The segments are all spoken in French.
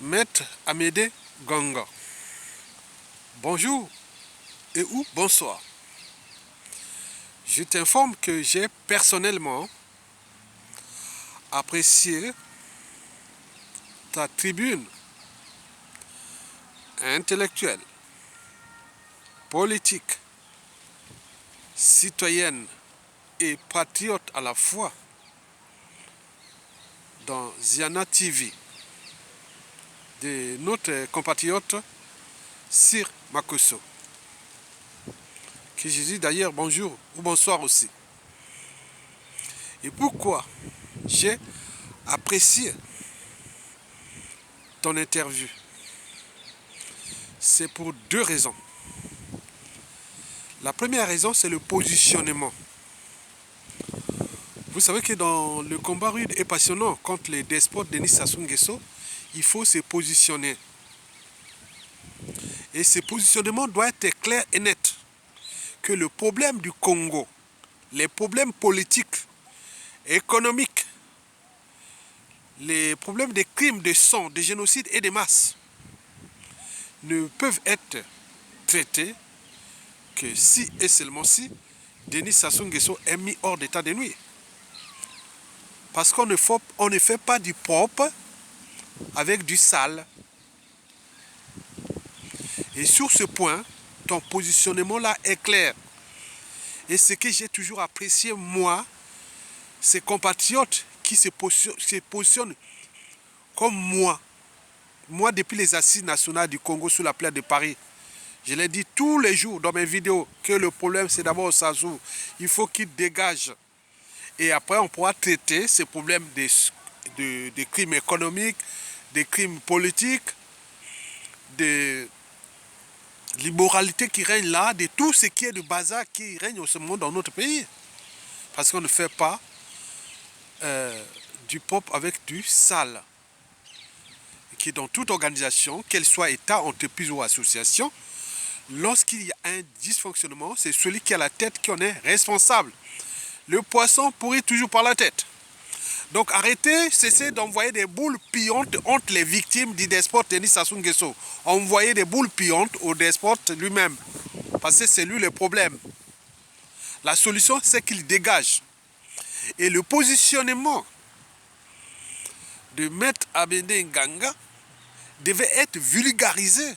Maître Amédée Ganga. Bonjour et ou bonsoir. Je t'informe que j'ai personnellement apprécié ta tribune intellectuelle, politique, citoyenne et patriote à la fois dans Ziana TV de notre compatriote Sir Makosso, qui je dis d'ailleurs bonjour ou bonsoir aussi. Et pourquoi j'ai apprécié ton interview? C'est pour deux raisons. La première raison, c'est le positionnement. Vous savez que dans le combat rude et passionnant contre les despotes Denis Sassou Nguesso, il faut se positionner. Et ce positionnement doit être clair et net. Que le problème du Congo, les problèmes politiques, économiques, les problèmes des crimes de sang, de génocide et de masse ne peuvent être traités que si et seulement si Denis Sassou Nguesso est mis hors d'état de nuire. Parce qu'on ne fait pas du propre avec du sale. Et sur ce point, ton positionnement là est clair. Et ce que j'ai toujours apprécié, moi, ces compatriotes qui se positionnent comme moi. Moi, depuis les assises nationales du Congo sur la place de Paris, je l'ai dit tous les jours dans mes vidéos que le problème, c'est d'abord Sassou. Il faut qu'il dégage. Et après, on pourra traiter ces problèmes des crimes économiques, des crimes politiques, de l'immoralité qui règne là, de tout ce qui est de bazar qui règne au ce moment dans notre pays. Parce qu'on ne fait pas du propre avec du sale. Qui dans toute organisation, qu'elle soit État, entreprise ou association, lorsqu'il y a un dysfonctionnement, c'est celui qui a la tête qui en est responsable. Le poisson pourrit toujours par la tête. Donc arrêtez, cessez d'envoyer des boules pillantes entre les victimes du despote Denis Sassou Nguesso. Envoyez des boules pillantes au despote lui-même. Parce que c'est lui le problème. La solution, c'est qu'il dégage. Et le positionnement de Maître Amédée Ganga devait être vulgarisé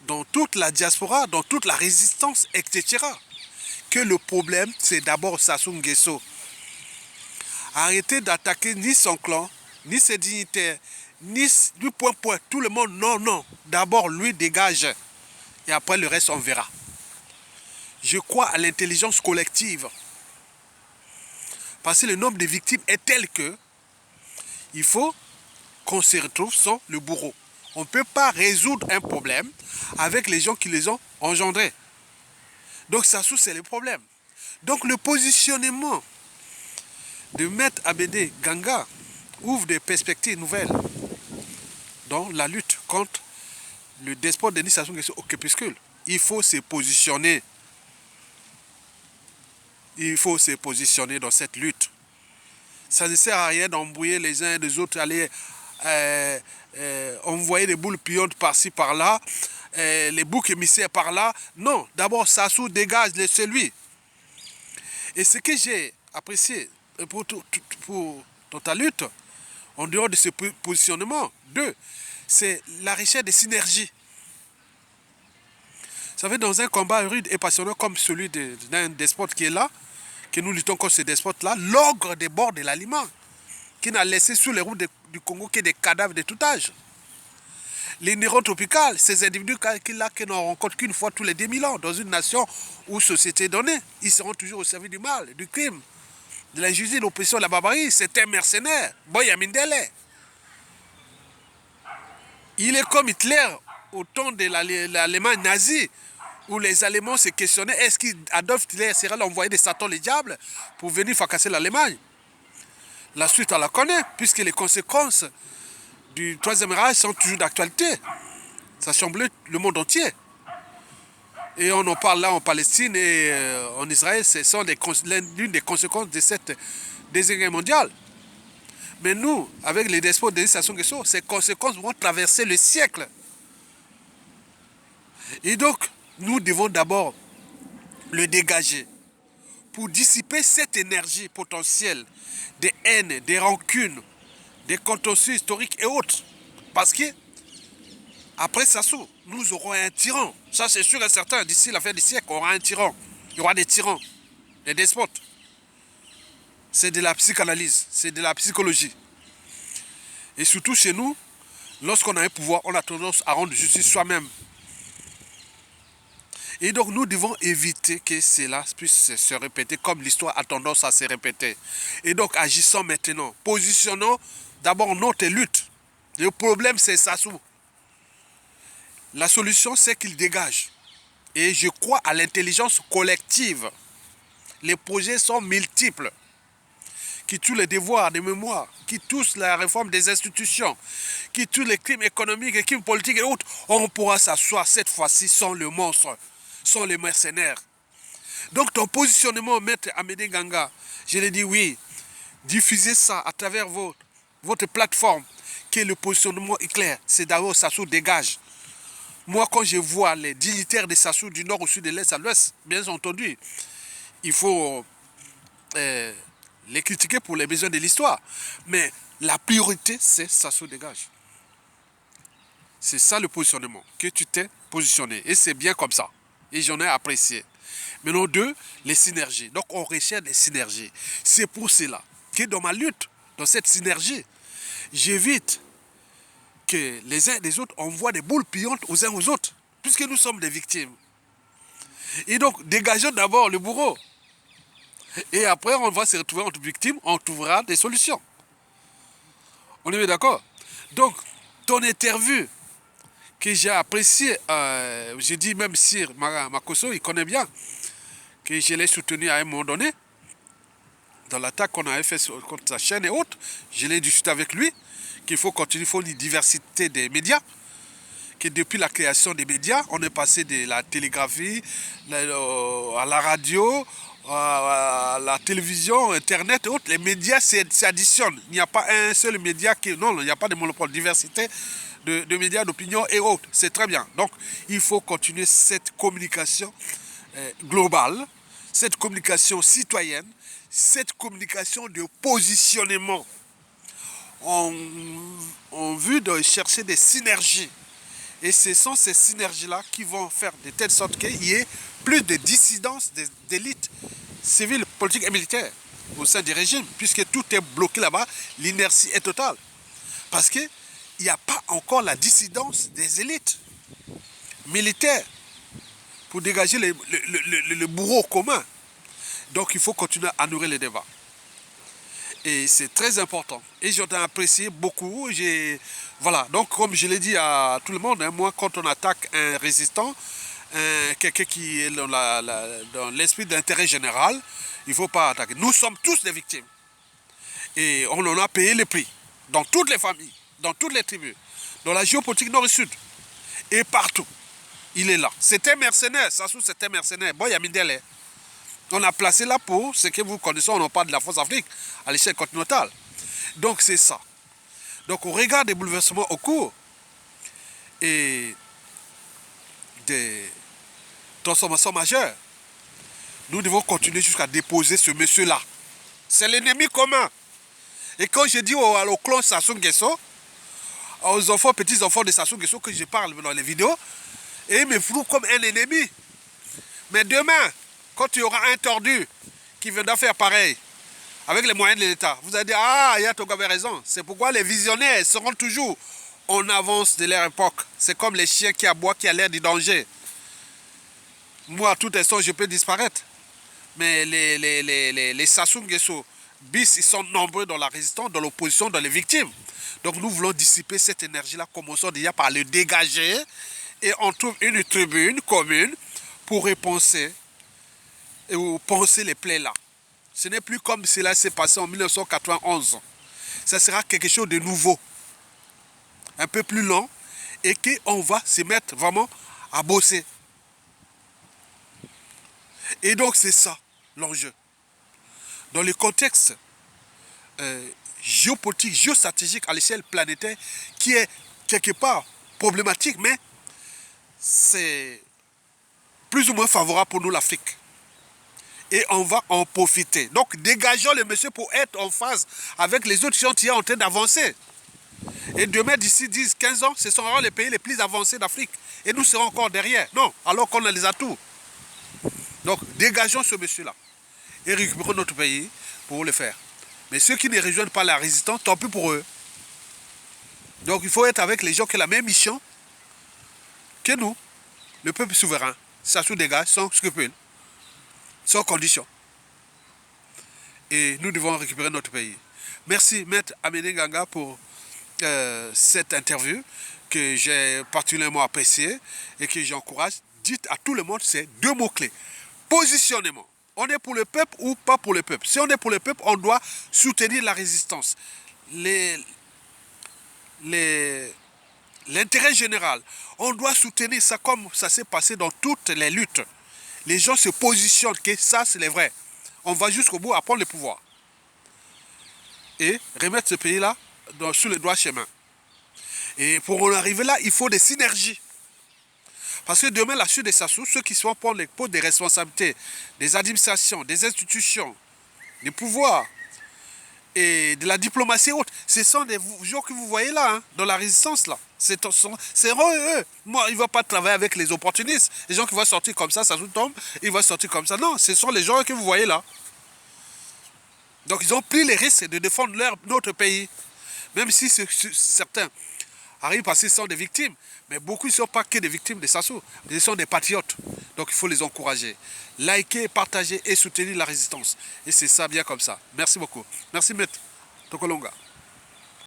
dans toute la diaspora, dans toute la résistance, etc. Que le problème, c'est d'abord Sassou Nguesso. Arrêtez d'attaquer ni son clan, ni ses dignitaires, ni du point, tout le monde. Non, non. D'abord, lui dégage. Et après, le reste, on verra. Je crois à l'intelligence collective. Parce que le nombre de victimes est tel que il faut qu'on se retrouve sans le bourreau. On ne peut pas résoudre un problème avec les gens qui les ont engendrés. Donc Sassou, c'est le problème. Donc le positionnement de Maître Amédée Ganga ouvre des perspectives nouvelles dans la lutte contre le despote Denis Sassou Nguesso au crépuscule. Il faut se positionner. Il faut se positionner dans cette lutte. Ça ne sert à rien d'embrouiller les uns et les autres, aller envoyer des boules pillantes par-ci, par-là, les boucs émissaires par-là. Non, d'abord Sassou dégage celui. Et ce que j'ai apprécié dans ta lutte, en dehors de ce positionnement, c'est la richesse des synergies. Vous savez, dans un combat rude et passionnant comme celui d'un despote qui est là, que nous luttons contre ce despote-là, l'ogre déborde de l'aliment, qui n'a laissé sur les routes du Congo que des cadavres de tout âge. Les nérons tropicales, ces individus qui n'en rencontrent qu'une fois tous les 2000 ans, dans une nation ou société donnée, ils seront toujours au service du mal, du crime, de l'injustice, de l'oppression, de la barbarie. C'est un mercenaire, Boya Mindele. Il est comme Hitler au temps de l'Allemagne nazie, où les Allemands se questionnaient, est-ce qu'Adolf Hitler serait envoyé de Satan le diable pour venir fracasser l'Allemagne? La suite, on la connaît, puisque les conséquences du Troisième Reich sont toujours d'actualité. Ça chamboule le monde entier. Et on en parle là en Palestine et en Israël, ce sont l'une des conséquences de cette Deuxième Guerre mondiale. Mais nous, avec les despotes de Sassou Nguesso, ces conséquences vont traverser le siècle. Et donc, nous devons d'abord le dégager pour dissiper cette énergie potentielle des haines, des rancunes, des contentieux historiques et autres. Parce que, après Sassou, nous aurons un tyran. Ça, c'est sûr et certain. D'ici la fin du siècle, on aura un tyran. Il y aura des tyrans, des despotes. C'est de la psychanalyse, c'est de la psychologie. Et surtout chez nous, lorsqu'on a un pouvoir, on a tendance à rendre justice soi-même. Et donc nous devons éviter que cela puisse se répéter comme l'histoire a tendance à se répéter. Et donc agissons maintenant, positionnons d'abord notre lutte. Le problème c'est Sassou. La solution c'est qu'il dégage. Et je crois à l'intelligence collective. Les projets sont multiples, qui tuent les devoirs de mémoire, qui touchent la réforme des institutions, qui tuent les crimes économiques, les crimes politiques et autres. On pourra s'asseoir cette fois-ci sans le monstre, sans les mercenaires. Donc ton positionnement, Maître Amédée Ganga, je l'ai dit oui, diffusez ça à travers votre plateforme, que le positionnement est clair. C'est d'abord Sassou dégage. Moi, quand je vois les dignitaires de Sassou du nord au sud, de l'est à l'ouest, bien entendu, il faut les critiquer pour les besoins de l'histoire. Mais la priorité, c'est Sassou dégage. C'est ça le positionnement, que tu t'es positionné. Et c'est bien comme ça. Et j'en ai apprécié. Maintenant, deux, les synergies. Donc, on recherche des synergies. C'est pour cela que dans ma lutte, dans cette synergie, j'évite que les uns et les autres envoient des boules pillantes aux uns aux autres, puisque nous sommes des victimes. Et donc, dégageons d'abord le bourreau. Et après, on va se retrouver entre victimes, on trouvera des solutions. On est bien d'accord? Donc, ton interview que j'ai apprécié, j'ai dit même Sir Makosso, il connaît bien, que je l'ai soutenu à un moment donné, dans l'attaque qu'on avait fait contre sa chaîne et autres, je l'ai discuté avec lui, qu'il faut continuer, il faut une diversité des médias, que depuis la création des médias, on est passé de la télégraphie à la radio, à la télévision, Internet et autres. Les médias s'additionnent. Il n'y a pas un seul média qui... Non, il n'y a pas de monopole. Diversité de médias, d'opinion et autres. C'est très bien. Donc, il faut continuer cette communication globale, cette communication citoyenne, cette communication de positionnement en vue de chercher des synergies. Et ce sont ces synergies-là qui vont faire de telle sorte qu'il y ait plus de dissidence d'élites civiles, politiques et militaires au sein du régime, puisque tout est bloqué là-bas, l'inertie est totale. Parce qu'il n'y a pas encore la dissidence des élites militaires pour dégager le bourreau commun. Donc il faut continuer à nourrir les débats. Et c'est très important. Et j'en ai apprécié beaucoup. Voilà. Donc, comme je l'ai dit à tout le monde, hein, moi, quand on attaque un résistant, quelqu'un qui est dans l'esprit d'intérêt général, il ne faut pas attaquer. Nous sommes tous des victimes. Et on en a payé le prix. Dans toutes les familles, dans toutes les tribus, dans la géopolitique nord et sud. Et partout. Il est là. C'était mercenaire. Sassou, c'était mercenaire. Bon, il y a Mindele. On a placé là pour ce que vous connaissez, on en parle de la France Afrique à l'échelle continentale. Donc c'est ça. Donc on regarde des bouleversements au cours et des transformations majeures. Nous devons continuer jusqu'à déposer ce monsieur-là. C'est l'ennemi commun. Et quand je dis au clan Sassou Nguesso, aux enfants, petits-enfants de Sassou Nguesso que je parle dans les vidéos, et ils me flouent comme un ennemi. Mais demain, quand il y aura un tordu qui viendra faire pareil, avec les moyens de l'État, vous allez dire, ah, Yatogo avait raison. C'est pourquoi les visionnaires seront toujours en avance de leur époque. C'est comme les chiens qui aboient, qui a l'air du danger. Moi, à tout instant, je peux disparaître. Mais les Sassou Nguesso, bis, ils sont nombreux dans la résistance, dans l'opposition, dans les victimes. Donc nous voulons dissiper cette énergie-là, commençons déjà par le dégager, et on trouve une tribune commune pour repenser et penser les plaies là. Ce n'est plus comme cela s'est passé en 1991. Ça sera quelque chose de nouveau, un peu plus long, et qu'on va se mettre vraiment à bosser. Et donc c'est ça l'enjeu. Dans le contexte géopolitique, géostratégique à l'échelle planétaire qui est quelque part problématique, mais c'est plus ou moins favorable pour nous l'Afrique. Et on va en profiter. Donc dégageons le monsieur pour être en phase avec les autres qui sont en train d'avancer. Et demain, d'ici 10-15 ans, ce seront les pays les plus avancés d'Afrique. Et nous serons encore derrière. Non, alors qu'on a les atouts. Donc dégageons ce monsieur-là. Et récupérons notre pays pour le faire. Mais ceux qui ne rejoignent pas la résistance, tant pis pour eux. Donc il faut être avec les gens qui ont la même mission que nous. Le peuple souverain. Ça se dégage sans scrupule. Sans condition. Et nous devons récupérer notre pays. Merci, Maître Amédée Ganga, pour cette interview que j'ai particulièrement appréciée et que j'encourage. Dites à tout le monde ces deux mots-clés. Positionnement. On est pour le peuple ou pas pour le peuple. Si on est pour le peuple, on doit soutenir la résistance. L'intérêt général, on doit soutenir ça comme ça s'est passé dans toutes les luttes. Les gens se positionnent que ça, c'est le vrai. On va jusqu'au bout à prendre le pouvoir. Et remettre ce pays-là sur le droit chemin. Et pour en arriver là, il faut des synergies. Parce que demain, la chute des Sassou, ceux qui sont pour les postes des responsabilités, des administrations, des institutions, des pouvoirs et de la diplomatie haute, ce sont des gens que vous voyez là, hein, dans la résistance là. C'est eux. Moi, ils ne vont pas travailler avec les opportunistes. Les gens qui vont sortir comme ça Sassou tombe, ils vont sortir comme ça. Non, ce sont les gens que vous voyez là. Donc ils ont pris les risques de défendre notre pays. Même si certains arrivent parce qu'ils sont des victimes. Mais beaucoup ne sont pas que des victimes de Sassou. Ils sont des patriotes. Donc il faut les encourager. Liker, partager et soutenir la résistance. Et c'est ça bien comme ça. Merci beaucoup. Merci Maître Tokolonga.